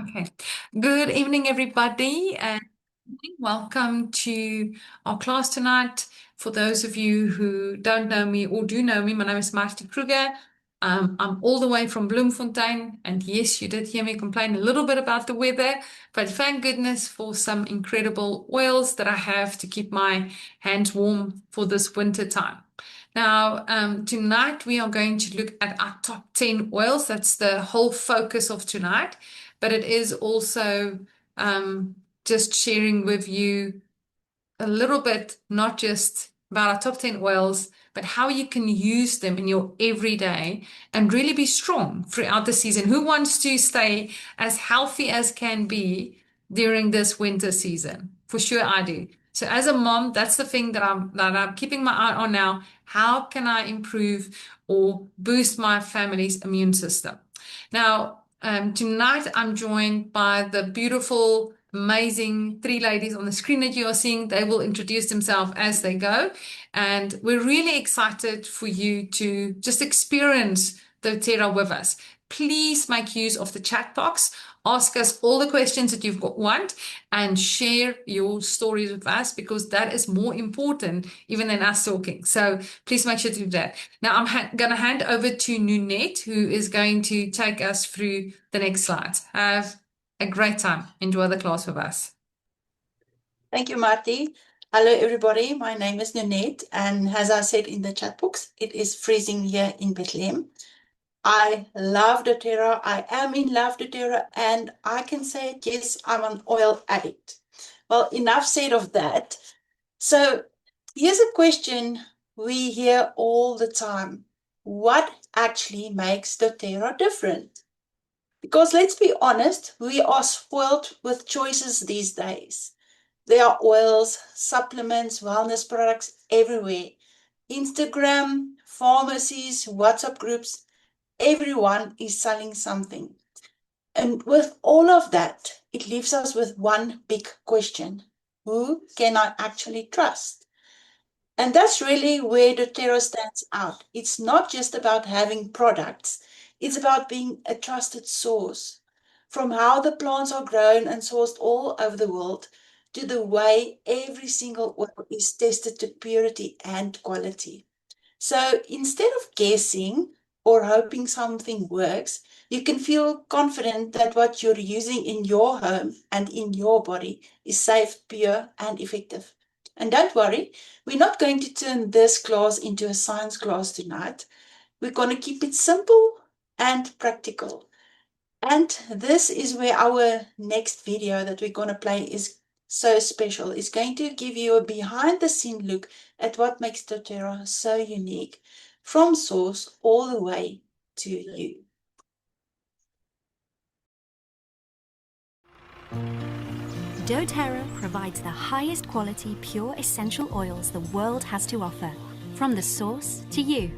Okay. Good evening, everybody, and welcome to our class tonight. For those of you who don't know me or do know me, my name is Marty Kruger. I'm all the way from Bloemfontein, and yes, you did hear me complain a little bit about the weather, but thank goodness for some incredible oils that I have to keep my hands warm for this winter time. Now, tonight we are going to look at our top 10 oils. That's the whole focus of tonight, but it is also just sharing with you a little bit, not just about our top 10 oils, but how you can use them in your everyday and really be strong throughout the season. Who wants to stay as healthy as can be during this winter season? For sure, I do. So as a mom, that's the thing that I'm keeping my eye on now. How can I improve or boost my family's immune system? Now, tonight I'm joined by the beautiful, amazing three ladies on the screen that you are seeing. They will introduce themselves as they go. And we're really excited for you to just experience doTERRA with us. Please make use of the chat box. Ask us all the questions that you want and share your stories with us, because that is more important even than us talking. So please make sure to do that. Now I'm going to hand over to Nunette, who is going to take us through the next slides. Have a great time. Enjoy the class with us. Thank you, Marty. Hello, everybody. My name is Nunette, and as I said in the chat box, it is freezing here in Bethlehem. I love doTERRA. I am in love with doTERRA, and I can say, yes, I'm an oil addict. Well, enough said of that. So here's a question we hear all the time. What actually makes doTERRA different? Because let's be honest, we are spoiled with choices these days. There are oils, supplements, wellness products everywhere. Instagram, pharmacies, WhatsApp groups, everyone is selling something. And with all of that, it leaves us with one big question. Who can I actually trust? And that's really where doTERRA stands out. It's not just about having products. It's about being a trusted source. From how the plants are grown and sourced all over the world, to the way every single oil is tested to purity and quality. So instead of guessing or hoping something works, you can feel confident that what you're using in your home and in your body is safe, pure, and effective. And don't worry, we're not going to turn this class into a science class tonight. We're going to keep it simple and practical. And this is where our next video that we're going to play is so special. It's going to give you a behind-the-scene look at what makes doTERRA so unique, from source all the way to you. doTERRA provides the highest quality pure essential oils the world has to offer, from the source to you.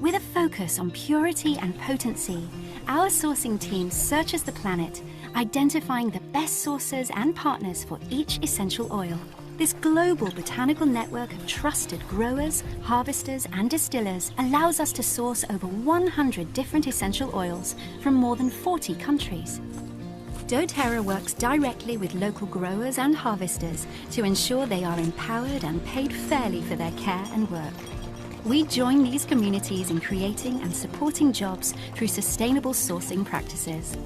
With a focus on purity and potency, our sourcing team searches the planet, identifying the best sources and partners for each essential oil. This global botanical network of trusted growers, harvesters, and distillers allows us to source over 100 different essential oils from more than 40 countries. doTERRA works directly with local growers and harvesters to ensure they are empowered and paid fairly for their care and work. We join these communities in creating and supporting jobs through sustainable sourcing practices.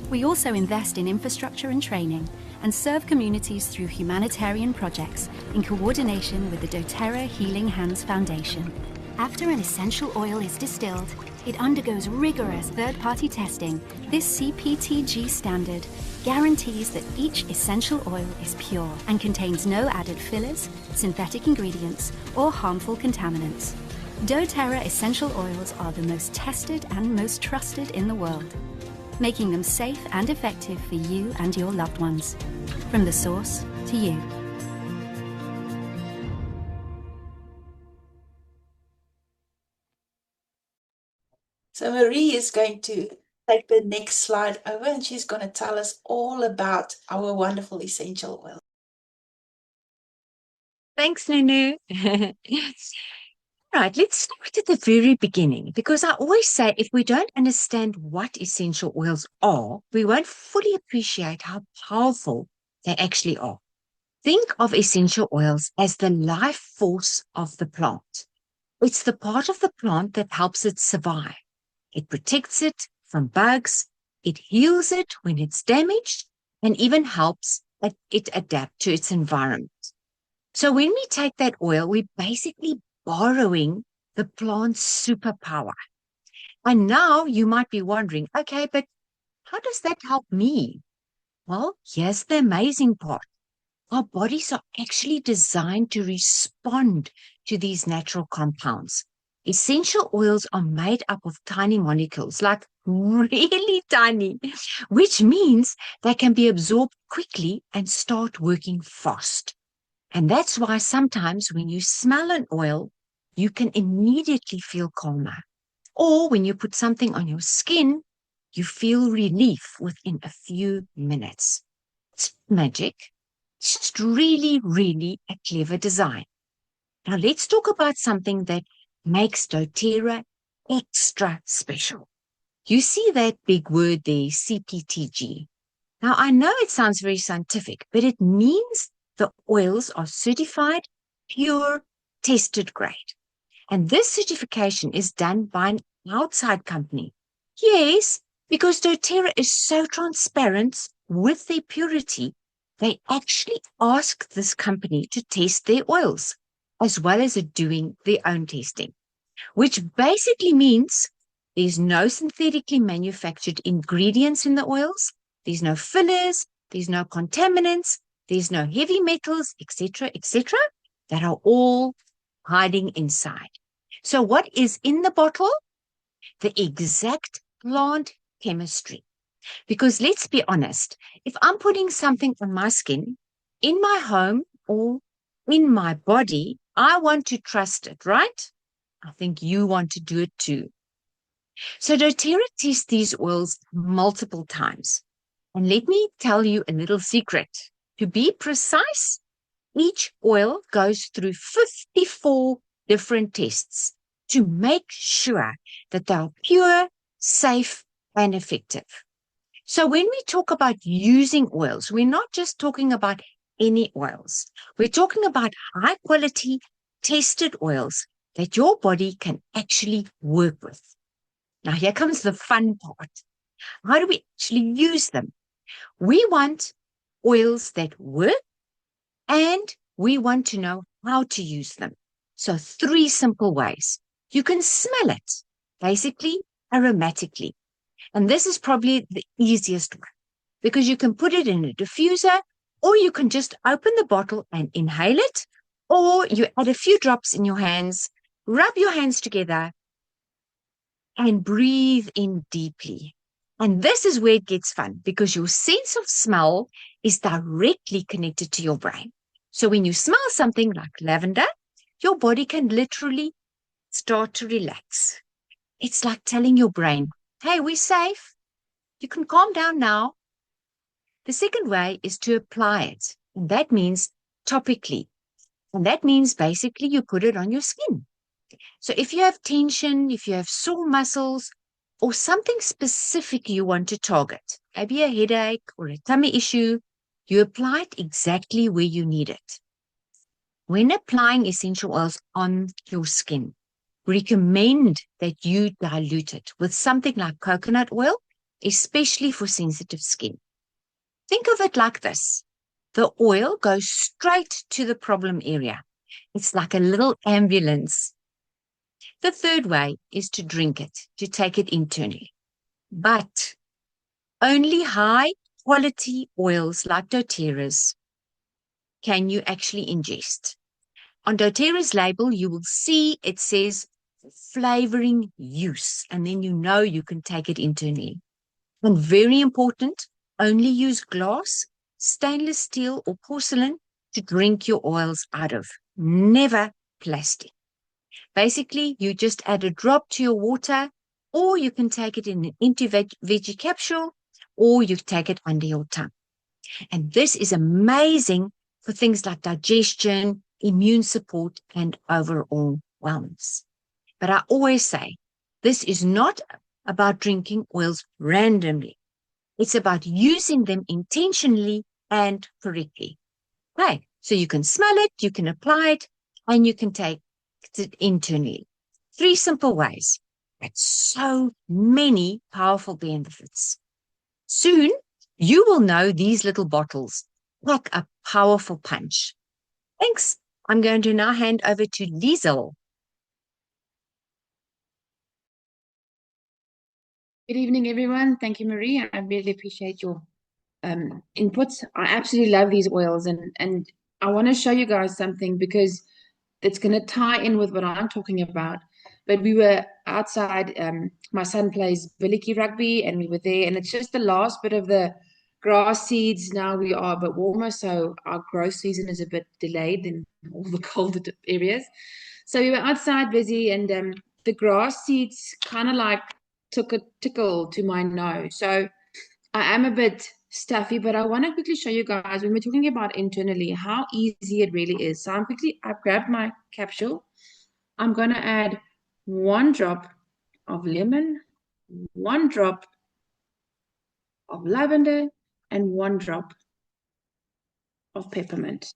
We also invest in infrastructure and training and serve communities through humanitarian projects in coordination with the doTERRA Healing Hands Foundation. After an essential oil is distilled, it undergoes rigorous third-party testing. This CPTG standard guarantees that each essential oil is pure and contains no added fillers, synthetic ingredients, or harmful contaminants. doTERRA essential oils are the most tested and most trusted in the world, making them safe and effective for you and your loved ones. From the source to you. So Marie is going to take the next slide over, and she's going to tell us all about our wonderful essential oil. Thanks, Nunu. Right, let's start at the very beginning, because I always say if we don't understand what essential oils are, we won't fully appreciate how powerful they actually are. Think of essential oils as the life force of the plant. It's the part of the plant that helps it survive. It protects it from bugs, it heals it when it's damaged, and even helps it adapt to its environment. So when we take that oil, we're basically borrowing the plant's superpower. And now you might be wondering, okay, but how does that help me? Well, here's the amazing part. Our bodies are actually designed to respond to these natural compounds. Essential oils are made up of tiny molecules, like really tiny, which means they can be absorbed quickly and start working fast. And that's why sometimes when you smell an oil, you can immediately feel calmer. Or when you put something on your skin, you feel relief within a few minutes. It's magic. It's just really, really a clever design. Now let's talk about something that makes doTERRA extra special. You see that big word there, CPTG. Now I know it sounds very scientific, but it means the oils are certified, pure, tested grade. And this certification is done by an outside company. Yes, because doTERRA is so transparent with their purity, they actually ask this company to test their oils, as well as doing their own testing, which basically means there's no synthetically manufactured ingredients in the oils, there's no fillers, there's no contaminants, there's no heavy metals, etc., that are all hiding inside. So what is in the bottle? The exact plant chemistry. Because let's be honest, if I'm putting something on my skin, in my home, or in my body, I want to trust it, right? I think you want to do it too. So doTERRA tests these oils multiple times. And let me tell you a little secret. To be precise, each oil goes through 54 different tests to make sure that they are pure, safe, and effective. So when we talk about using oils, we're not just talking about any oils. We're talking about high quality, tested oils that your body can actually work with. Now here comes the fun part. How do we actually use them? We want oils that work, and we want to know how to use them. So 3 simple ways. You can smell it, basically aromatically. And this is probably the easiest one, because you can put it in a diffuser, or you can just open the bottle and inhale it, or you add a few drops in your hands, rub your hands together, and breathe in deeply. And this is where it gets fun, because your sense of smell is directly connected to your brain. So when you smell something like lavender, your body can literally start to relax. It's like telling your brain, hey, we're safe. You can calm down now. The second way is to apply it. And that means topically. And that means basically you put it on your skin. So if you have tension, if you have sore muscles, or something specific you want to target, maybe a headache or a tummy issue, you apply it exactly where you need it. When applying essential oils on your skin, recommend that you dilute it with something like coconut oil, especially for sensitive skin. Think of it like this. The oil goes straight to the problem area. It's like a little ambulance. The third way is to drink it, to take it internally. But only high quality oils like doTERRA's can you actually ingest. On doTERRA's label, you will see it says flavoring use, and then you know you can take it internally. And very important, only use glass, stainless steel, or porcelain to drink your oils out of, never plastic. Basically, you just add a drop to your water, or you can take it in an empty veggie capsule, or you take it under your tongue. And this is amazing for things like digestion, immune support, and overall wellness. But I always say, this is not about drinking oils randomly. It's about using them intentionally and correctly. Okay, so you can smell it, you can apply it, and you can take it internally. 3 simple ways, but so many powerful benefits. Soon, you will know these little bottles pack a powerful punch. Thanks. I'm going to now hand over to Liesel. Good evening, everyone. Thank you, Marie. I really appreciate your inputs. I absolutely love these oils, and I want to show you guys something because it's going to tie in with what I'm talking about. But we were outside. My son plays billicky rugby, and we were there, and it's just the last bit of the grass seeds. Now we are a bit warmer, so our growth season is a bit delayed in all the colder areas. So we were outside busy, and the grass seeds kind of like took a tickle to my nose. So I am a bit stuffy, but I want to quickly show you guys when we're talking about internally how easy it really is. So I've grabbed my capsule. I'm going to add 1 drop of lemon, 1 drop of lavender, and 1 drop of peppermint.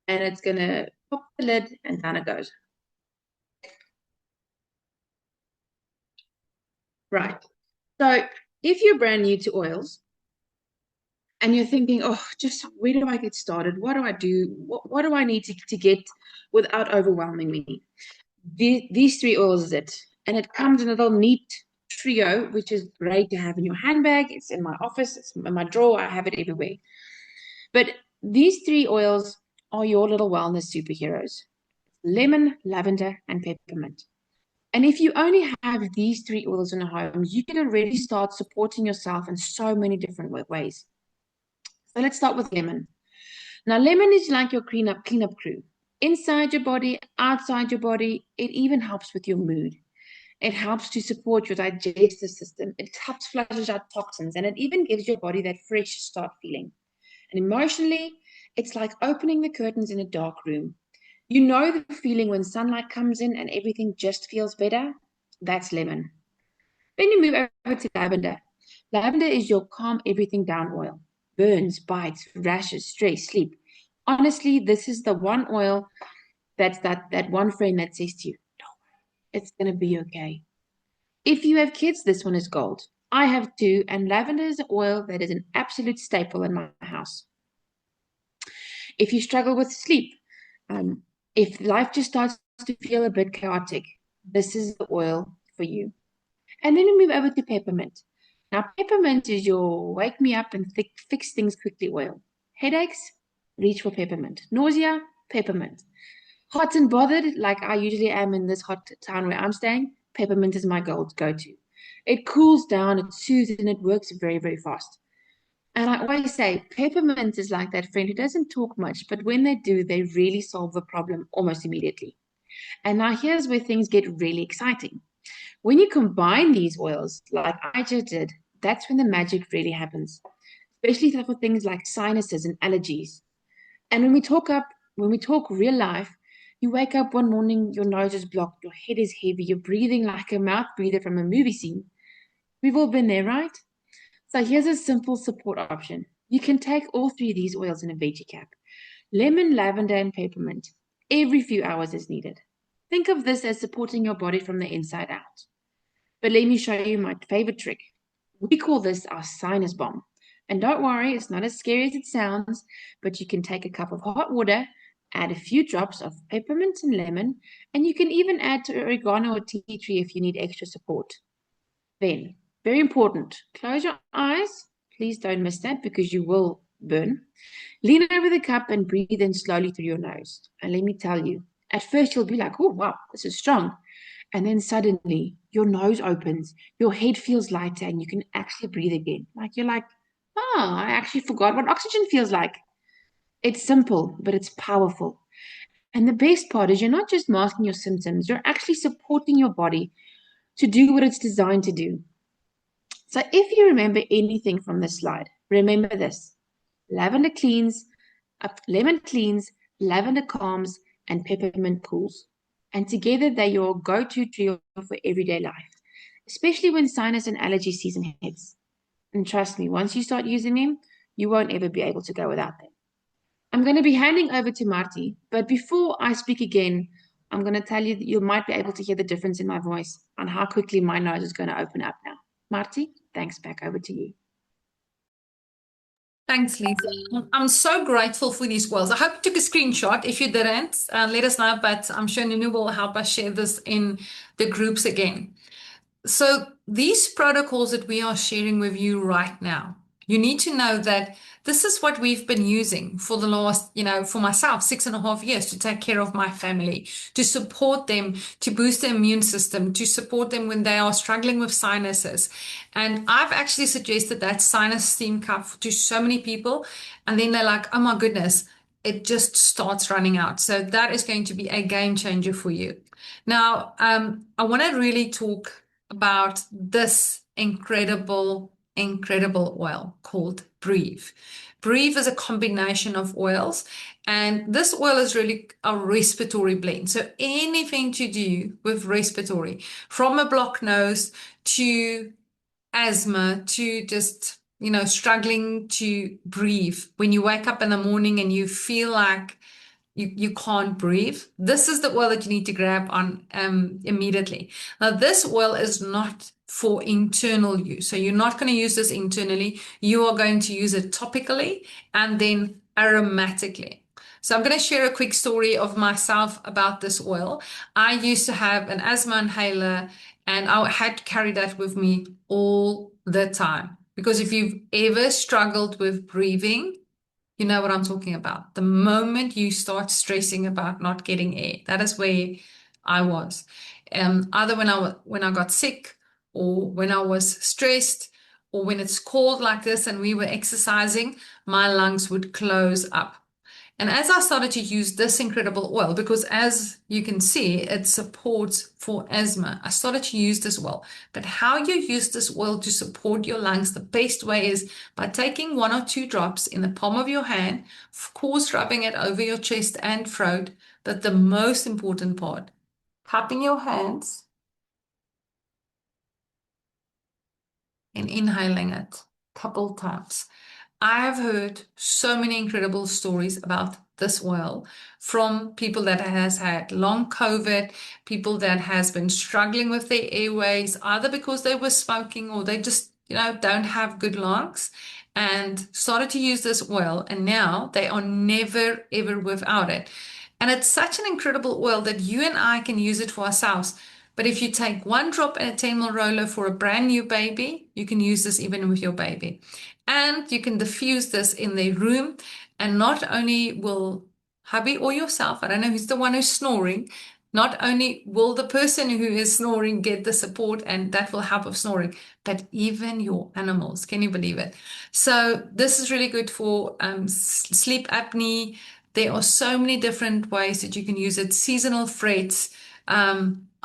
And it's going to pop the lid and down it goes. Right. So if you're brand new to oils, and you're thinking, oh, just where do I get started? What do I do? What do I need to get without overwhelming me? These 3 oils is it. And it comes in a little neat trio, which is great to have in your handbag. It's in my office. It's in my drawer. I have it everywhere. But these 3 oils are your little wellness superheroes. Lemon, lavender, and peppermint. And if you only have these 3 oils in a home, you can already start supporting yourself in so many different ways. So let's start with lemon. Now, lemon is like your cleanup crew. Inside your body, outside your body, it even helps with your mood. It helps to support your digestive system. It helps flush out toxins, and it even gives your body that fresh start feeling. And emotionally, it's like opening the curtains in a dark room. You know the feeling when sunlight comes in and everything just feels better? That's lemon. Then you move over to lavender. Lavender is your calm everything down oil. Burns, bites, rashes, stress, sleep. Honestly, this is the one oil that's that one friend that says to you, don't worry, it's going to be okay. If you have kids, this one is gold. I have 2, and lavender is an oil that is an absolute staple in my house. If you struggle with sleep, if life just starts to feel a bit chaotic, this is the oil for you. And then we move over to peppermint. Now, peppermint is your wake me up and fix things quickly oil. Headaches, reach for peppermint. Nausea, peppermint. Hot and bothered, like I usually am in this hot town where I'm staying, peppermint is my go-to. It cools down, it soothes, and it works very, very fast. And I always say, peppermint is like that friend who doesn't talk much, but when they do, they really solve the problem almost immediately. And now here's where things get really exciting. When you combine these oils, like I just did, that's when the magic really happens, especially for things like sinuses and allergies. And when we talk real life, you wake up one morning, your nose is blocked, your head is heavy, you're breathing like a mouth breather from a movie scene. We've all been there, right? So here's a simple support option. You can take all 3 of these oils in a veggie cap. Lemon, lavender, and peppermint every few hours as needed. Think of this as supporting your body from the inside out. But let me show you my favorite trick. We call this our sinus bomb. And don't worry, it's not as scary as it sounds, but you can take a cup of hot water, add a few drops of peppermint and lemon, and you can even add to oregano or tea tree if you need extra support. Then, very important, close your eyes. Please don't miss that because you will burn. Lean over the cup and breathe in slowly through your nose. And let me tell you, at first you'll be like, oh, wow, this is strong. And then suddenly your nose opens, your head feels lighter, and you can actually breathe again. You're like, oh, I actually forgot what oxygen feels like. It's simple, but it's powerful. And the best part is you're not just masking your symptoms, you're actually supporting your body to do what it's designed to do. So if you remember anything from this slide, remember this. Lemon cleans, lavender calms, and peppermint cools. and together they're your go-to trio for everyday life, especially when sinus and allergy season hits. And trust me, once you start using them, you won't ever be able to go without them. I'm going to be handing over to Marty, but before I speak again, I'm going to tell you that you might be able to hear the difference in my voice on how quickly my nose is going to open up now. Marty, thanks, back over to you. Thanks, Lisa. I'm so grateful for these oils. I hope you took a screenshot. If you didn't, let us know, but I'm sure Nunu will help us share this in the groups again. So these protocols that we are sharing with you right now, you need to know that this is what we've been using for the last, for myself, 6.5 years to take care of my family, to support them, to boost their immune system, to support them when they are struggling with sinuses. And I've actually suggested that sinus steam cup to so many people. And then they're like, oh my goodness, it just starts running out. So that is going to be a game changer for you. Now, I want to really talk about this incredible oil called Breathe. Breathe is a combination of oils, and this oil is really a respiratory blend. So anything to do with respiratory, from a blocked nose to asthma to just, struggling to breathe. When you wake up in the morning and you feel like you can't breathe, this is the oil that you need to grab on immediately. Now, this oil is not for internal use. So you're not going to use this internally. You are going to use it topically and then aromatically. So I'm going to share a quick story of myself about this oil. I used to have an asthma inhaler, and I had to carry that with me all the time. Because if you've ever struggled with breathing, you know what I'm talking about. The moment you start stressing about not getting air, that is where I was. Either when I got sick, or when I was stressed, or when it's cold like this and we were exercising, my lungs would close up. And as I started to use this incredible oil, because as you can see, it supports for asthma, I started to use this oil. But how you use this oil to support your lungs, the best way is by taking 1 or 2 drops in the palm of your hand, of course, rubbing it over your chest and throat. But the most important part, cupping your hands and inhaling it a couple times. I have heard so many incredible stories about this oil from people that has had long COVID, people that has been struggling with their airways, either because they were smoking or they just, don't have good lungs, and started to use this oil, and now they are never, ever without it. And it's such an incredible oil that you and I can use it for ourselves. But if you take 1 drop in a 10 ml roller for a brand new baby, you can use this even with your baby. And you can diffuse this in the room. And not only will hubby or yourself, I don't know who's the one who's snoring, not only will the person who is snoring get the support, and that will help with snoring, but even your animals. Can you believe it? So this is really good for sleep apnea. There are so many different ways that you can use it. Seasonal threats.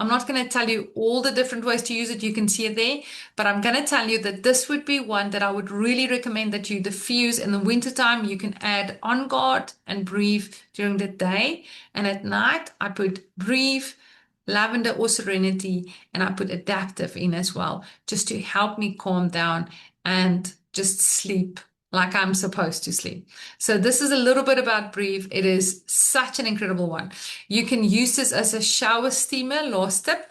I'm not going to tell you all the different ways to use it. You can see it there, but I'm going to tell you that this would be one that I would really recommend that you diffuse in the wintertime. You can add On Guard and Breathe during the day, and at night I put Breathe, Lavender or Serenity, and I put Adaptive in as well, just to help me calm down and just sleep like I'm supposed to sleep. So this is a little bit about Breathe. It is such an incredible one. You can use this as a shower steamer. Last tip,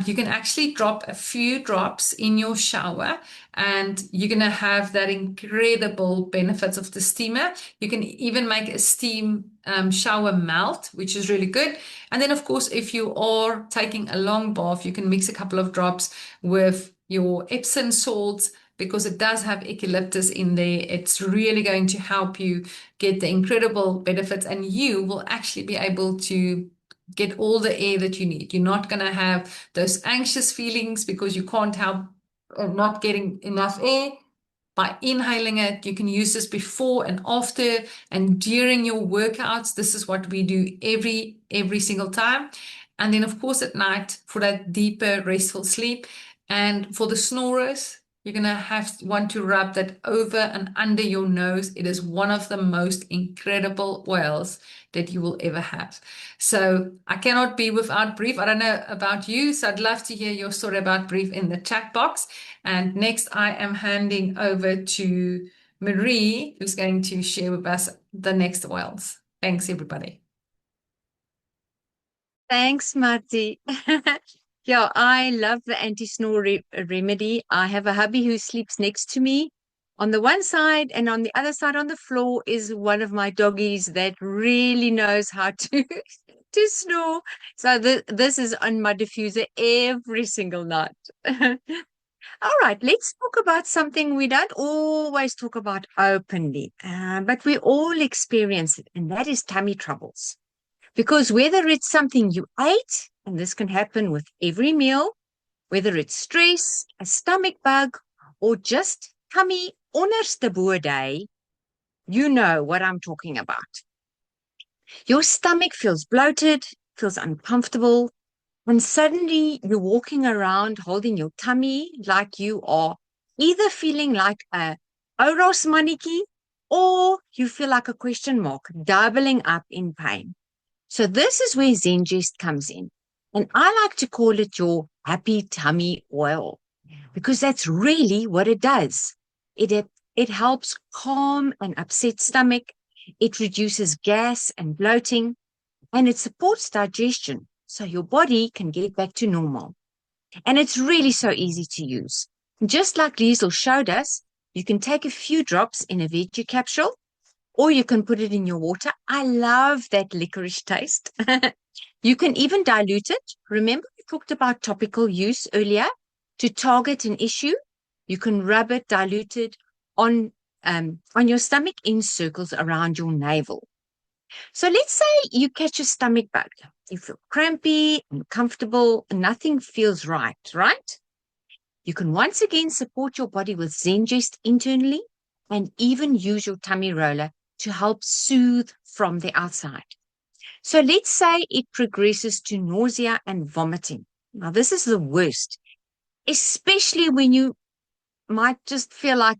you can actually drop a few drops in your shower, and you're going to have that incredible benefits of the steamer. You can even make a steam shower melt, which is really good. And then, of course, if you are taking a long bath, you can mix a couple of drops with your Epsom salts, because it does have eucalyptus in there. It's really going to help you get the incredible benefits, and you will actually be able to get all the air that you need. You're not going to have those anxious feelings because you can't help not getting enough air. By inhaling it, you can use this before and after and during your workouts. This is what we do every single time. And then, of course, at night for that deeper, restful sleep. And for the snorers, You're going to want to rub that over and under your nose. It is one of the most incredible oils that you will ever have. So I cannot be without Brief. I don't know about you, so I'd love to hear your story about Brief in the chat box. And next, I am handing over to Marie, who's going to share with us the next oils. Thanks, everybody. Thanks, Marty. Yeah, I love the anti-snore remedy. I have a hubby who sleeps next to me on the one side, and on the other side on the floor is one of my doggies that really knows how to to snore. So this is on my diffuser every single night. All right, let's talk about something we don't always talk about openly, but we all experience it, and that is tummy troubles. Because whether it's something you ate, and this can happen with every meal, whether it's stress, a stomach bug, or just tummy onderste bo day, you know what I'm talking about. Your stomach feels bloated, feels uncomfortable, and suddenly you're walking around holding your tummy like you are either feeling like a Oros mannetjie or you feel like a question mark, doubling up in pain. So this is where Zengest comes in. And I like to call it your happy tummy oil because that's really what it does. It helps calm an upset stomach. It reduces gas and bloating, and it supports digestion so your body can get back to normal. And it's really so easy to use. Just like Liesl showed us, you can take a few drops in a veggie capsule, or you can put it in your water. I love that licorice taste. You can even dilute it. Remember, we talked about topical use earlier to target an issue. You can rub it, dilute it on your stomach in circles around your navel. So let's say you catch a stomach bug. You feel crampy, uncomfortable, and nothing feels right? You can once again support your body with Zengest internally and even use your tummy roller to help soothe from the outside. So let's say it progresses to nausea and vomiting. Now, this is the worst, especially when you might just feel like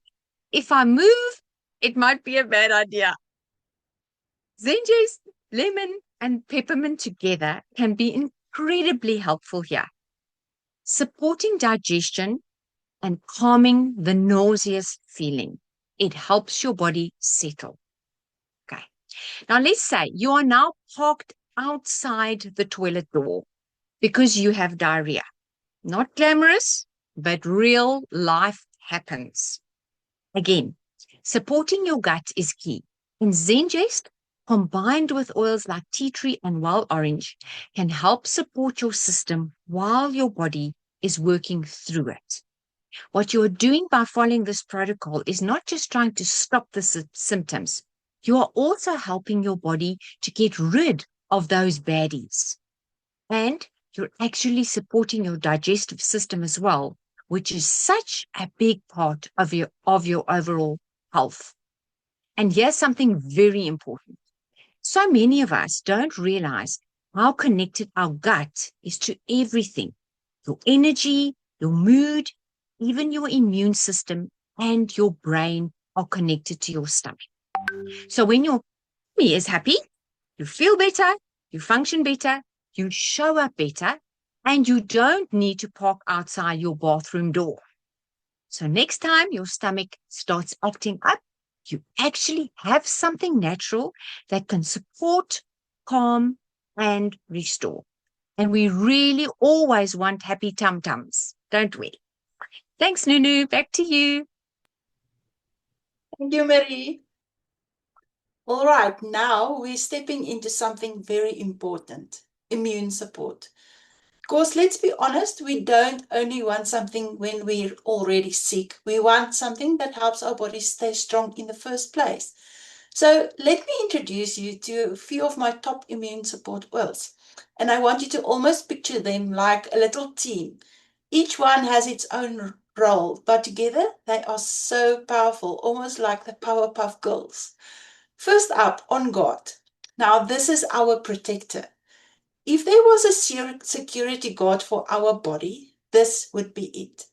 if I move, it might be a bad idea. Zengest, lemon, and peppermint together can be incredibly helpful here, supporting digestion and calming the nauseous feeling. It helps your body settle. Okay. Now let's say you are now parked outside the toilet door because you have diarrhea. Not glamorous, but real life happens. Again, supporting your gut is key. And Zengest, combined with oils like tea tree and wild orange, can help support your system while your body is working through it. What you're doing by following this protocol is not just trying to stop the symptoms. You are also helping your body to get rid of those baddies. And you're actually supporting your digestive system as well, which is such a big part of your overall health. And here's something very important. So many of us don't realize how connected our gut is to everything. Your energy, your mood, even your immune system and your brain are connected to your stomach. So when your tummy is happy, you feel better, you function better, you show up better, and you don't need to park outside your bathroom door. So next time your stomach starts acting up, you actually have something natural that can support, calm, and restore. And we really always want happy tum-tums, don't we? Thanks, Nunu. Back to you. Thank you, Marie. All right, now we're stepping into something very important, immune support. Because let's be honest, we don't only want something when we're already sick. We want something that helps our body stay strong in the first place. So let me introduce you to a few of my top immune support oils. And I want you to almost picture them like a little team. Each one has its own role, but together they are so powerful, almost like the Powerpuff Girls. First up, On Guard. Now, this is our protector. If there was a security guard for our body, this would be it.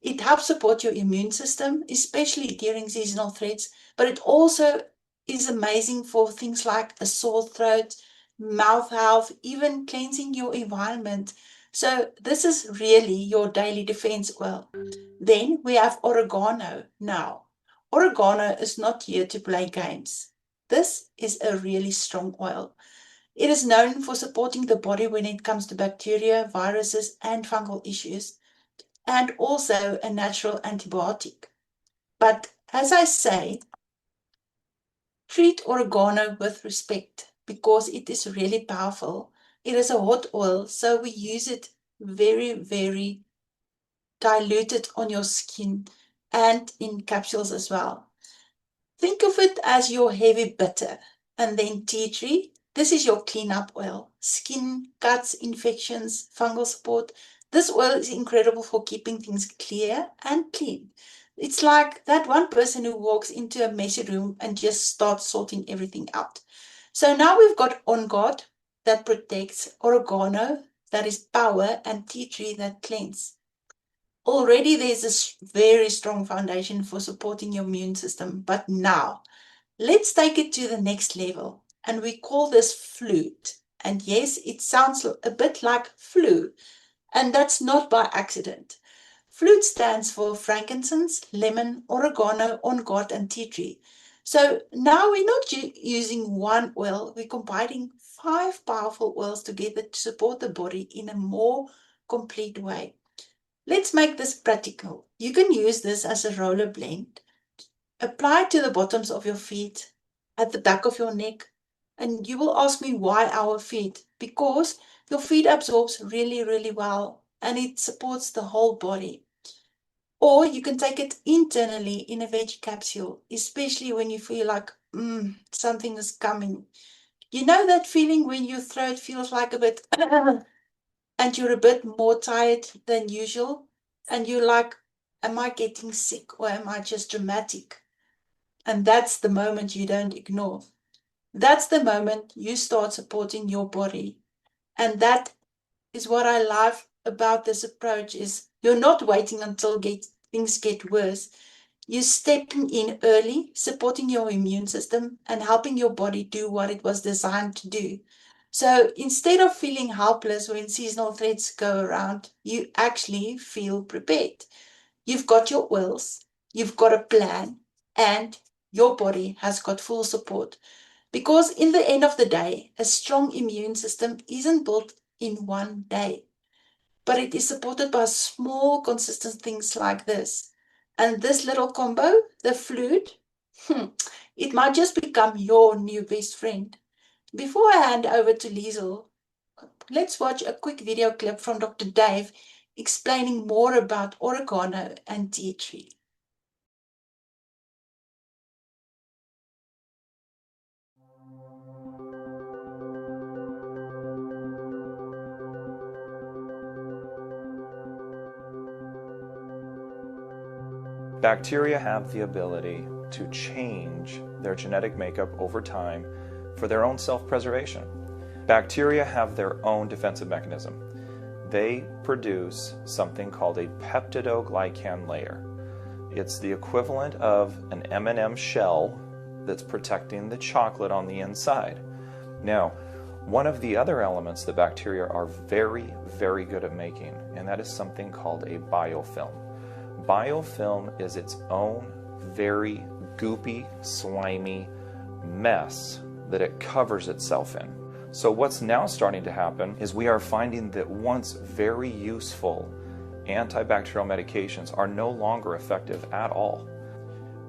It helps support your immune system, especially during seasonal threats, but it also is amazing for things like a sore throat, mouth health, even cleansing your environment. So this is really your daily defense oil. Then we have oregano now. Oregano is not here to play games. This is a really strong oil. It is known for supporting the body when it comes to bacteria, viruses, and fungal issues, and also a natural antibiotic. But as I say, treat oregano with respect because it is really powerful. It is a hot oil, so we use it very, very diluted on your skin and in capsules as well. Think of it as your heavy bitter. And then tea tree, this is your cleanup oil. Skin, cuts, infections, fungal support. This oil is incredible for keeping things clear and clean. It's like that one person who walks into a messy room and just starts sorting everything out. So now we've got On Guard that protects, oregano that is power, and tea tree that cleanse. Already there's a very strong foundation for supporting your immune system, but now let's take it to the next level, and we call this F.L.O.O.T. And yes, it sounds a bit like flu, and that's not by accident. F.L.O.O.T stands for frankincense, lemon, oregano, on guard, and tea tree. So now we're not using one oil, we're combining 5 powerful oils together to support the body in a more complete way. Let's make this practical. You can use this as a roller blend. Apply it to the bottoms of your feet, at the back of your neck, and you will ask me why our feet? Because your feet absorbs really, really well and it supports the whole body. Or you can take it internally in a veggie capsule, especially when you feel like something is coming. You know that feeling when your throat feels like a bit and you're a bit more tired than usual, and you're like, am I getting sick or am I just dramatic? And that's the moment you don't ignore. That's the moment you start supporting your body. And that is what I love about this approach is you're not waiting until things get worse. You're stepping in early, supporting your immune system and helping your body do what it was designed to do. So instead of feeling helpless when seasonal threats go around, you actually feel prepared. You've got your oils, you've got a plan, and your body has got full support. Because in the end of the day, a strong immune system isn't built in one day, but it is supported by small, consistent things like this. And this little combo, the F.L.O.O.T, it might just become your new best friend. Before I hand over to Liesel, let's watch a quick video clip from Dr. Dave explaining more about oregano and tea tree. Bacteria have the ability to change their genetic makeup over time for their own self-preservation. Bacteria have their own defensive mechanism. They produce something called a peptidoglycan layer. It's the equivalent of an M&M shell that's protecting the chocolate on the inside. Now, one of the other elements that bacteria are very, very good at making, and that is something called a biofilm. Biofilm is its own very goopy, slimy mess that it covers itself in. So what's now starting to happen is we are finding that once very useful antibacterial medications are no longer effective at all.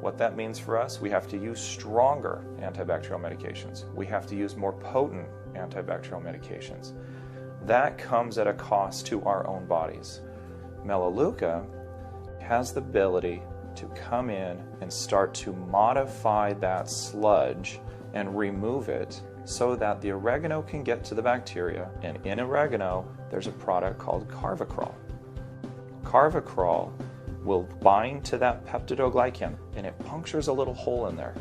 What that means for us, we have to use stronger antibacterial medications. We have to use more potent antibacterial medications. That comes at a cost to our own bodies. Melaleuca has the ability to come in and start to modify that sludge and remove it so that the oregano can get to the bacteria. And in oregano, there's a product called carvacrol. Carvacrol will bind to that peptidoglycan and it punctures a little hole in there.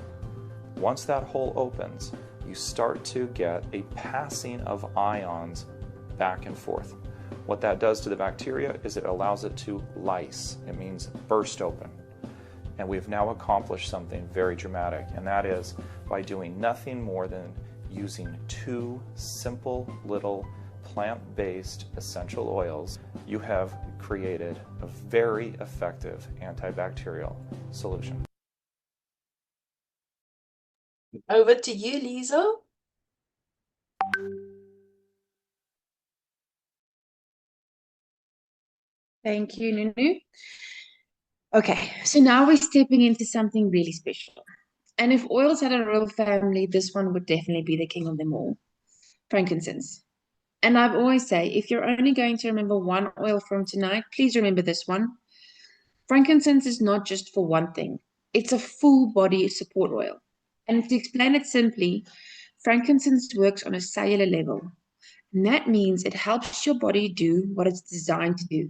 Once that hole opens, you start to get a passing of ions back and forth. What that does to the bacteria is it allows it to lyse. It means burst open. And we've now accomplished something very dramatic, and that is by doing nothing more than using 2 simple little plant-based essential oils, you have created a very effective antibacterial solution. Over to you, Liesel. Thank you, Nunu. Okay, so now we're stepping into something really special. And if oils had a royal family, this one would definitely be the king of them all, frankincense. And I've always say, if you're only going to remember one oil from tonight, please remember this one. Frankincense is not just for one thing. It's a full body support oil. And to explain it simply, frankincense works on a cellular level. And that means it helps your body do what it's designed to do,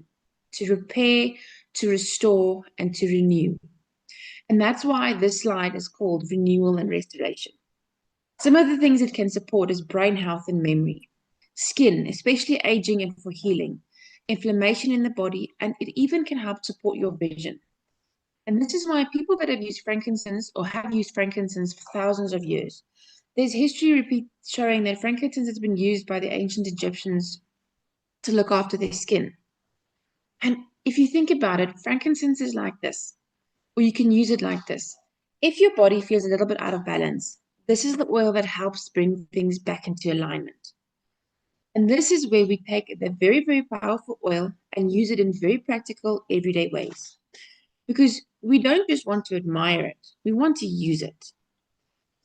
to repair, to restore, and to renew. And that's why this slide is called renewal and restoration. Some of the things it can support is brain health and memory, skin, especially aging and for healing, inflammation in the body, and it even can help support your vision. And this is why people that have used frankincense or have used frankincense for thousands of years, there's history showing that frankincense has been used by the ancient Egyptians to look after their skin. And if you think about it, frankincense is like this, or you can use it like this. If your body feels a little bit out of balance, this is the oil that helps bring things back into alignment. And this is where we take the very, very powerful oil and use it in very practical, everyday ways. Because we don't just want to admire it, we want to use it.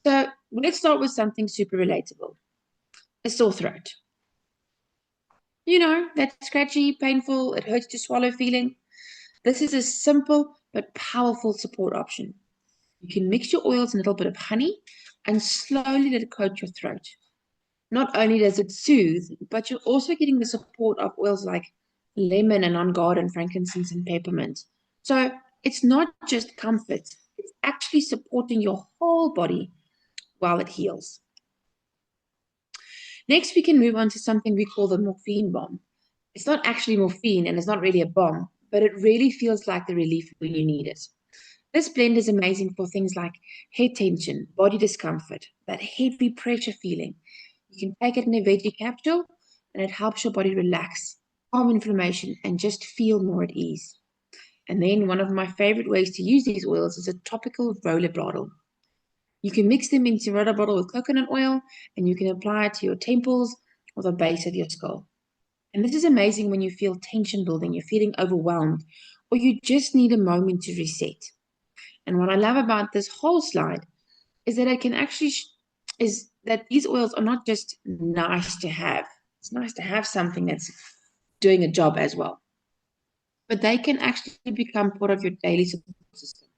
So let's start with something super relatable. A sore throat. You know, that scratchy, painful, it hurts to swallow feeling. This is a simple but powerful support option. You can mix your oils in a little bit of honey and slowly let it coat your throat. Not only does it soothe, but you're also getting the support of oils like lemon and on-garden frankincense and peppermint. So it's not just comfort, it's actually supporting your whole body while it heals. Next, we can move on to something we call the morphine bomb. It's not actually morphine and it's not really a bomb, but it really feels like the relief when you need it. This blend is amazing for things like head tension, body discomfort, that heavy pressure feeling. You can take it in a veggie capsule and it helps your body relax, calm inflammation, and just feel more at ease. And then one of my favorite ways to use these oils is a topical roller bottle. You can mix them into roller bottle with coconut oil and you can apply it to your temples or the base of your skull. And this is amazing when you feel tension building, you're feeling overwhelmed, or you just need a moment to reset. And what I love about this whole slide is that it can actually is that these oils are not just nice to have. It's nice to have something that's doing a job as well. But they can actually become part of your daily support system.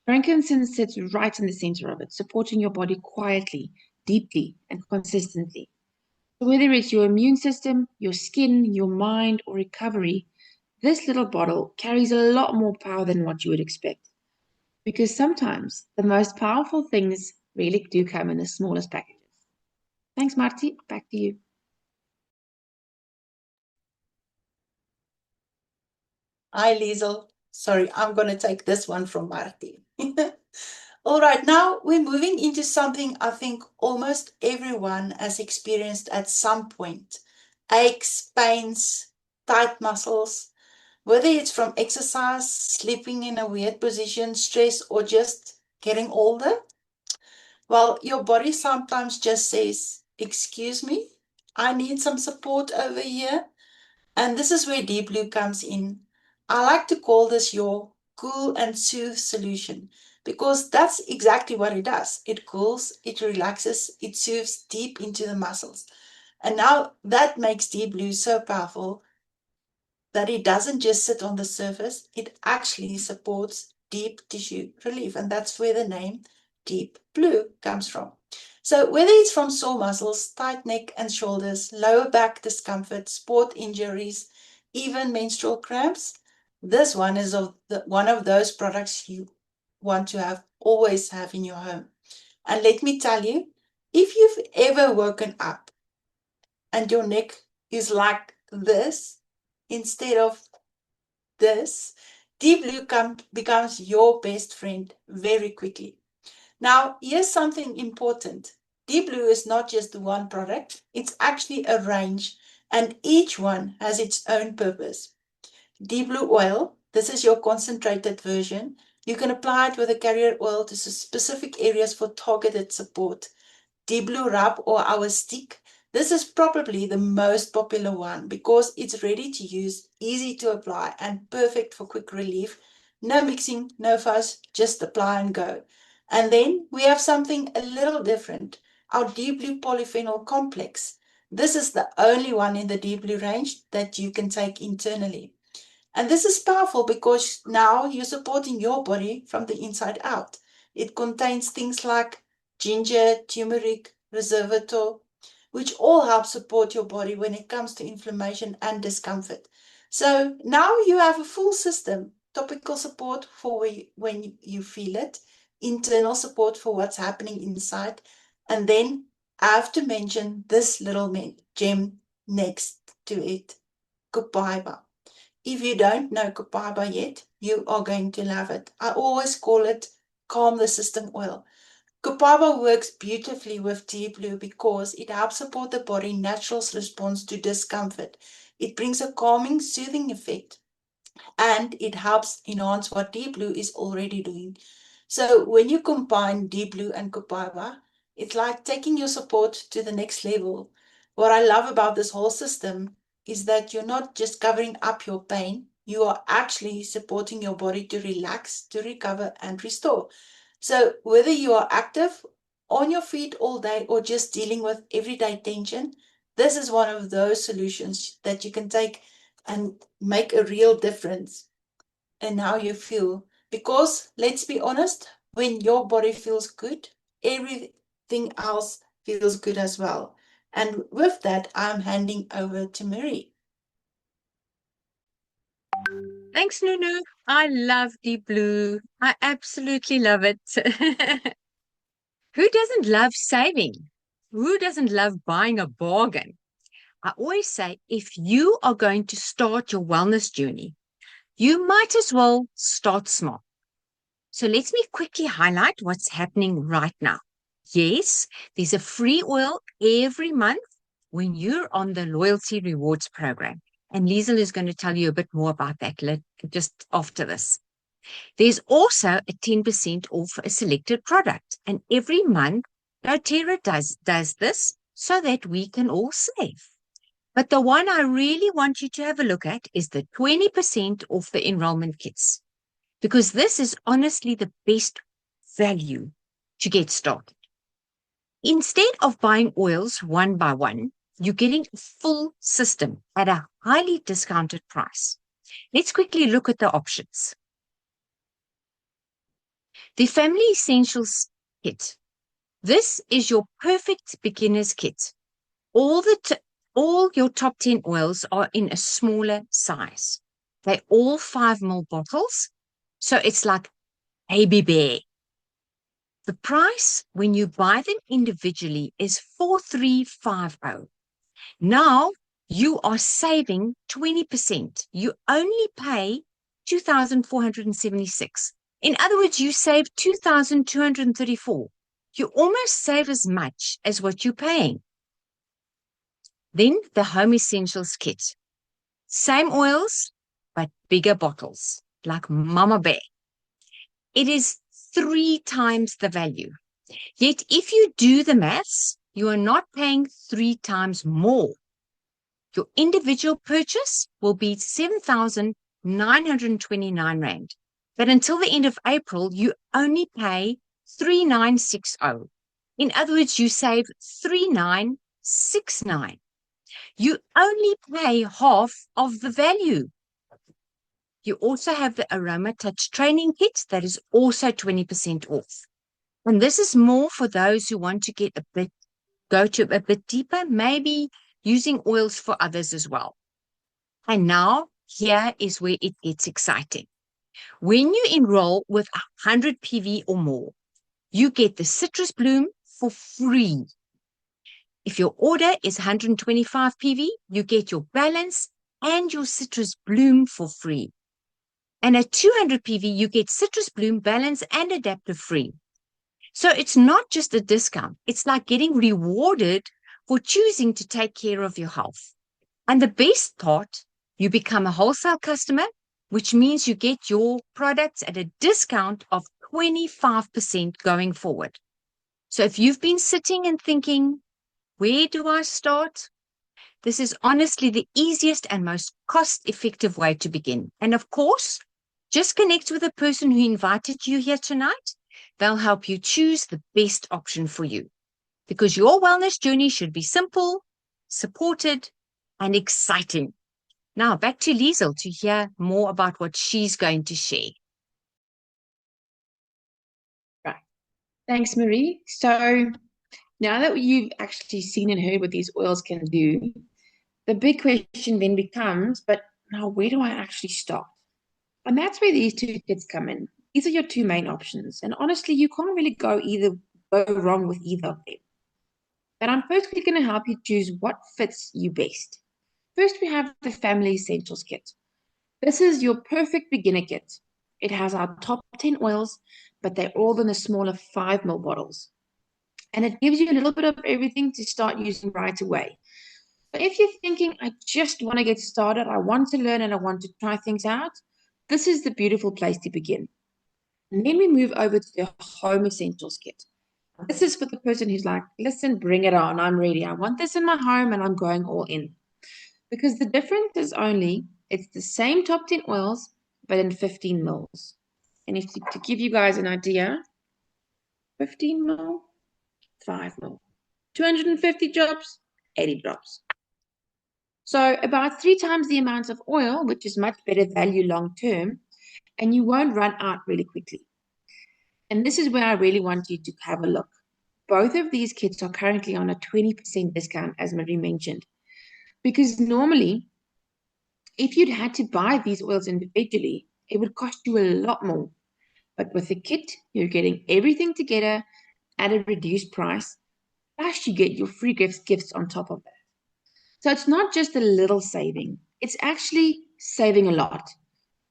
Frankincense sits right in the center of it, supporting your body quietly, deeply, and consistently. So whether it's your immune system, your skin, your mind, or recovery, this little bottle carries a lot more power than what you would expect. Because sometimes the most powerful things really do come in the smallest packages. Thanks, Marty. Back to you. Hi, Liesel. Sorry, I'm going to take this one from Marty. All right, now we're moving into something I think almost everyone has experienced at some point. Aches, pains, tight muscles, whether it's from exercise, sleeping in a weird position, stress, or just getting older. Well, your body sometimes just says, excuse me, I need some support over here. And this is where Deep Blue comes in. I like to call this your cool and soothe solution because that's exactly what it does. It cools, it relaxes, it soothes deep into the muscles. And now that makes Deep Blue so powerful that it doesn't just sit on the surface, it actually supports deep tissue relief. And that's where the name Deep Blue comes from. So whether it's from sore muscles, tight neck and shoulders, lower back discomfort, sport injuries, even menstrual cramps, this one is one of those products you want to always have in your home. And let me tell you, if you've ever woken up and your neck is like this instead of this, Deep Blue becomes your best friend very quickly. Now, here's something important. Deep Blue is not just one product, it's actually a range, and each one has its own purpose. Deep Blue Oil, this is your concentrated version. You can apply it with a carrier oil to specific areas for targeted support. Deep Blue Rub or our stick, this is probably the most popular one because it's ready to use, easy to apply, and perfect for quick relief. No mixing, no fuss, just apply and go. And then we have something a little different, our Deep Blue Polyphenol Complex. This is the only one in the Deep Blue range that you can take internally. And this is powerful because now you're supporting your body from the inside out. It contains things like ginger, turmeric, resveratrol, which all help support your body when it comes to inflammation and discomfort. So now you have a full system, topical support for when you feel it, internal support for what's happening inside, and then I have to mention this little gem next to it, copaiba. If you don't know copaiba yet, you are going to love it. I always call it calm the system oil. Copaiba works beautifully with Deep Blue because it helps support the body's natural response to discomfort. It brings a calming, soothing effect, and it helps enhance what Deep Blue is already doing. So when you combine Deep Blue and copaiba, it's like taking your support to the next level. What I love about this whole system is that you're not just covering up your pain, you are actually supporting your body to relax, to recover, and restore. So whether you are active, on your feet all day, or just dealing with everyday tension, this is one of those solutions that you can take and make a real difference in how you feel. Because let's be honest, when your body feels good, everything else feels good as well. And with that, I'm handing over to Marie. Thanks, Nunu. I love Deep Blue. I absolutely love it. Who doesn't love saving? Who doesn't love buying a bargain? I always say, if you are going to start your wellness journey, you might as well start small. So let me quickly highlight what's happening right now. Yes, there's a free oil every month when you're on the loyalty rewards program. And Liesel is going to tell you a bit more about that just after this. There's also a 10% off a selected product. And every month, doTERRA does this so that we can all save. But the one I really want you to have a look at is the 20% off the enrollment kits, because this is honestly the best value to get started. Instead of buying oils one by one, you're getting a full system at a highly discounted price. Let's quickly look at the options. The Family Essentials Kit. This is your perfect beginner's kit. All your top 10 oils are in a smaller size. They're all 5 ml bottles, so it's like baby bear. The price when you buy them individually is $4,350. Now you are saving 20%. You only pay $2,476. In other words, you save $2,234. You almost save as much as what you're paying. Then the Home Essentials Kit. Same oils, but bigger bottles, like Mama Bear. It is 3 times the value. Yet if you do the maths, you are not paying 3 times more. Your individual purchase will be 7,929 Rand. But until the end of April, you only pay 3,960. In other words, you save 3,969. You only pay half of the value. You also have the Aroma Touch Training Kit that is also 20% off. And this is more for those who want to go to a bit deeper, maybe using oils for others as well. And now here is where it gets exciting. When you enroll with 100 PV or more, you get the citrus bloom for free. If your order is 125 PV, you get your balance and your citrus bloom for free. And at 200 PV, you get citrus bloom, balance, and adaptive free. So it's not just a discount. It's like getting rewarded for choosing to take care of your health. And the best part, you become a wholesale customer, which means you get your products at a discount of 25% going forward. So if you've been sitting and thinking, where do I start? This is honestly the easiest and most cost-effective way to begin. And of course, just connect with the person who invited you here tonight. They'll help you choose the best option for you, because your wellness journey should be simple, supported, and exciting. Now back to Liesel to hear more about what she's going to share. Right. Thanks, Marie. So now that you've actually seen and heard what these oils can do, the big question then becomes, but now where do I actually start? And that's where these two kits come in. These are your two main options. And honestly, you can't really go wrong with either of them. But I'm firstly going to help you choose what fits you best. First, we have the Family Essentials Kit. This is your perfect beginner kit. It has our top 10 oils, but they're all in the smaller 5 ml bottles. And it gives you a little bit of everything to start using right away. But if you're thinking, I just want to get started, I want to learn and I want to try things out, this is the beautiful place to begin. And then we move over to the Home Essentials Kit. This is for the person who's like, listen, bring it on. I'm ready. I want this in my home and I'm going all in. Because the difference is only, it's the same top 10 oils, but in 15 mils. And to give you guys an idea, 15 mil, 5 mil, 250 drops, 80 drops. So about 3 times the amount of oil, which is much better value long term, and you won't run out really quickly. And this is where I really want you to have a look. Both of these kits are currently on a 20% discount, as Marie mentioned. Because normally, if you'd had to buy these oils individually, it would cost you a lot more. But with the kit, you're getting everything together at a reduced price, plus you get your free gifts on top of that. So it's not just a little saving, it's actually saving a lot.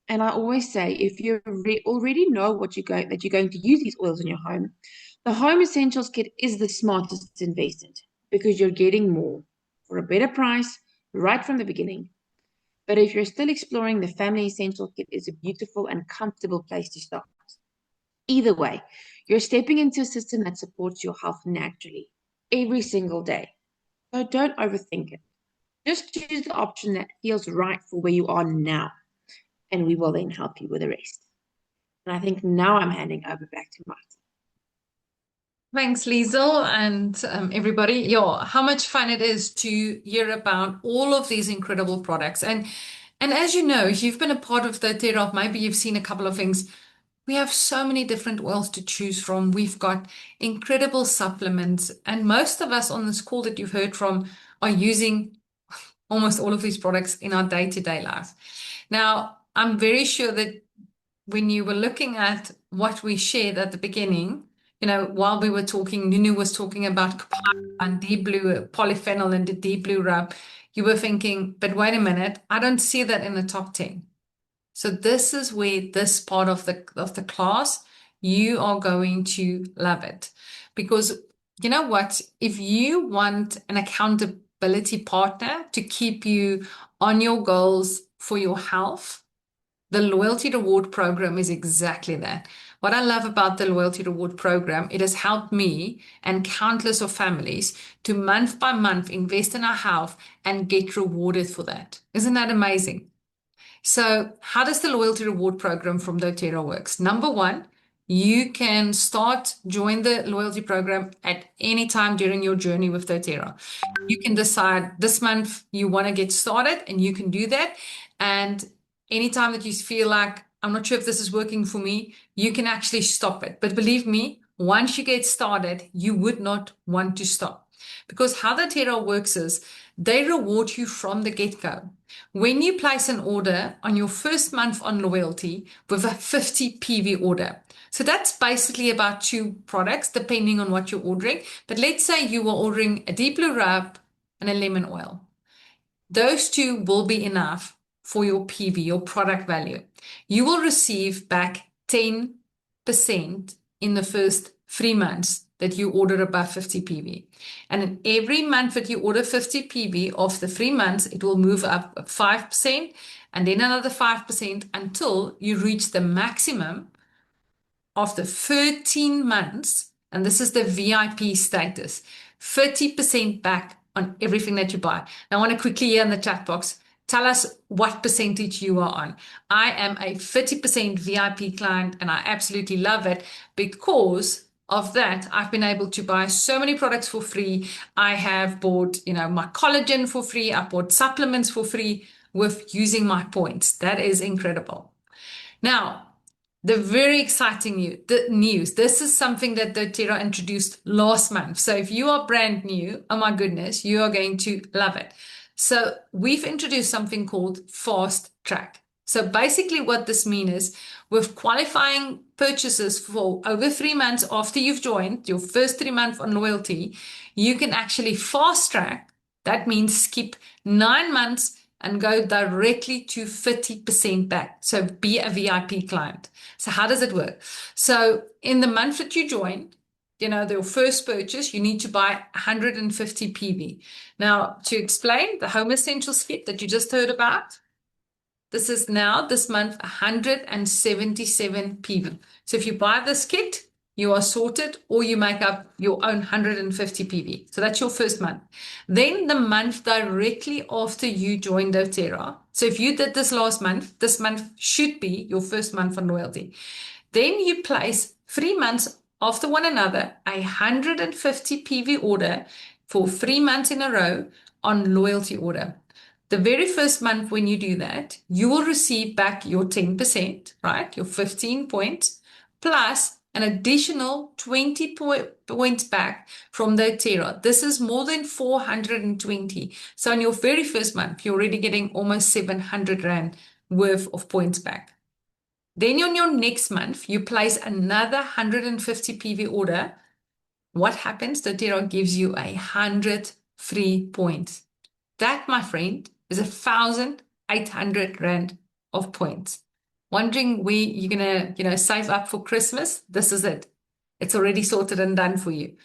And I always say, if you already know that you're going to use these oils in your home, the Home Essentials Kit is the smartest investment because you're getting more for a better price right from the beginning. But if you're still exploring, the Family Essentials Kit is a beautiful and comfortable place to start. Either way, you're stepping into a system that supports your health naturally every single day. So don't overthink it. Just choose the option that feels right for where you are now, and we will then help you with the rest. And I think now I'm handing over back to Marty. Thanks, Liesel, and everybody. Yeah, how much fun it is to hear about all of these incredible products. And as you know, if you've been a part of the doTERRA, maybe you've seen a couple of things. We have so many different oils to choose from. We've got incredible supplements, and most of us on this call that you've heard from are using almost all of these products in our day-to-day life. Now, I'm very sure that when you were looking at what we shared at the beginning, while we were talking, Nunu was talking about and deep blue polyphenol and the deep blue rub, you were thinking, but wait a minute, I don't see that in the top 10. So this is where this part of the class, you are going to love it. Because you know what? If you want an accountability partner to keep you on your goals for your health, the Loyalty Reward Program is exactly that. What I love about the Loyalty Reward Program, it has helped me and countless of families to month by month invest in our health and get rewarded for that. Isn't that amazing? So how does the Loyalty Reward Program from doTERRA works? Number one, you can join the loyalty program at any time during your journey with doTERRA. You can decide this month you want to get started, and you can do that. And anytime that you feel like, I'm not sure if this is working for me, you can actually stop it. But believe me, once you get started, you would not want to stop. Because how doTERRA works is they reward you from the get-go. When you place an order on your first month on loyalty with a 50 PV order. So that's basically about 2 products, depending on what you're ordering. But let's say you were ordering a deep blue rub and a lemon oil. Those 2 will be enough for your PV, your product value. You will receive back 10% in the first 3 months that you order above 50 PV. And in every month that you order 50 PV of the 3 months, it will move up 5% and then another 5% until you reach the maximum of the 13 months. And this is the VIP status, 30% back on everything that you buy. Now, I want to quickly here in the chat box, tell us what percentage you are on. I am a 30% VIP client and I absolutely love it because of that. I've been able to buy so many products for free. I have bought, my collagen for free. I bought supplements for free with using my points. That is incredible. Now, the very exciting news. This is something that doTERRA introduced last month. So if you are brand new, oh my goodness, you are going to love it. So we've introduced something called Fast Track. So basically what this means is with qualifying purchases for over 3 months after you've joined, your first 3 months on loyalty, you can actually fast track. That means skip 9 months and go directly to 50% back. So be a VIP client. So how does it work? So in the month that you join, your first purchase, you need to buy 150 PV. Now, to explain, the Home Essentials kit that you just heard about, this is now, this month, 177 PV. So if you buy this kit, you are sorted, or you make up your own 150 PV. So that's your first month. Then the month directly after you joined doTERRA. So if you did this last month, this month should be your first month on loyalty. Then you place 3 months after one another, 150 PV order for 3 months in a row on loyalty order. The very first month when you do that, you will receive back your 10%, right? Your 15 points, plus an additional 20 points back from doTERRA. This is more than 420. So in your very first month, you're already getting almost 700 Rand worth of points back. Then on your next month, you place another 150 PV order. What happens? doTERRA gives you 100 free points. That, my friend, is 1,800 Rand of points. Wondering where you're gonna, save up for Christmas? This is it. It's already sorted and done for you.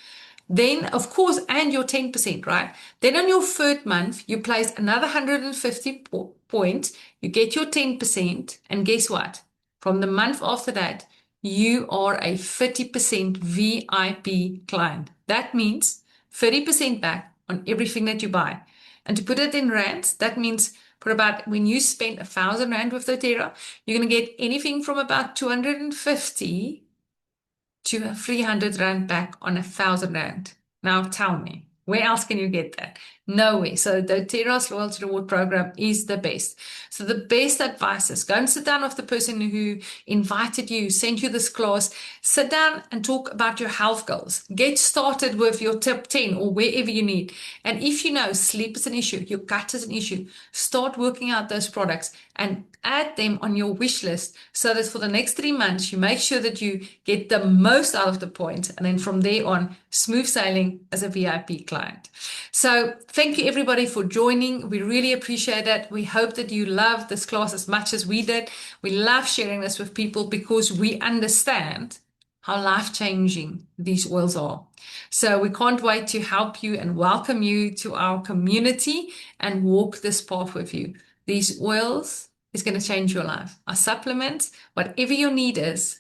Then, of course, and your 10%, right? Then on your third month, you place another 150 points, you get your 10%, and guess what? From the month after that, you are a 30% VIP client. That means 30% back on everything that you buy. And to put it in rands, that means for about, when you spend 1,000 Rand with doTERRA, you're going to get anything from about 250 to 300 Rand back on 1,000 Rand. Now tell me, where else can you get that? Nowhere. So doTERRA's loyalty reward program is the best. So the best advice is go and sit down with the person who invited you, sent you this class. Sit down and talk about your health goals. Get started with your top 10 or wherever you need. And if you know sleep is an issue, your gut is an issue, start working out those products and add them on your wish list so that for the next 3 months, you make sure that you get the most out of the points. And then from there on, smooth sailing as a VIP client. So thank you everybody for joining. We really appreciate it. We hope that you love this class as much as we did. We love sharing this with people because we understand how life-changing these oils are. So we can't wait to help you and welcome you to our community and walk this path with you. These oils is going to change your life. Our supplements, whatever your need is,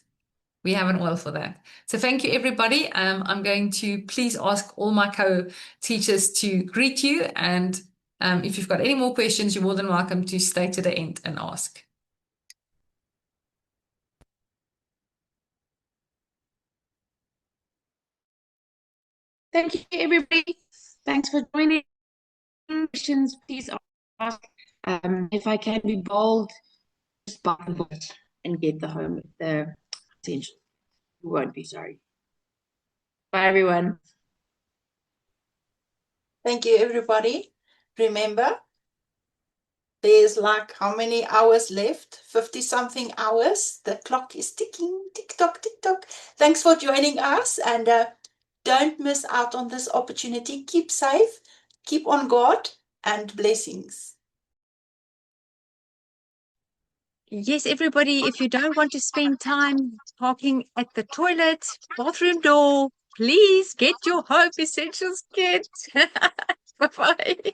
we have an oil for that. So thank you, everybody. I'm going to please ask all my co-teachers to greet you. And if you've got any more questions, you're more than welcome to stay to the end and ask. Thank you, everybody. Thanks for joining. Questions, please ask. If I can be bold, just buy the book and get the essential. You won't be sorry. Bye, everyone. Thank you, everybody. Remember, there's like how many hours left? 50 something hours. The clock is ticking, tick tock, tick tock. Thanks for joining us, and don't miss out on this opportunity. Keep safe, keep on guard, and blessings. Yes, everybody, if you don't want to spend time parking at the toilet, bathroom door, please get your home essentials kit. Bye-bye.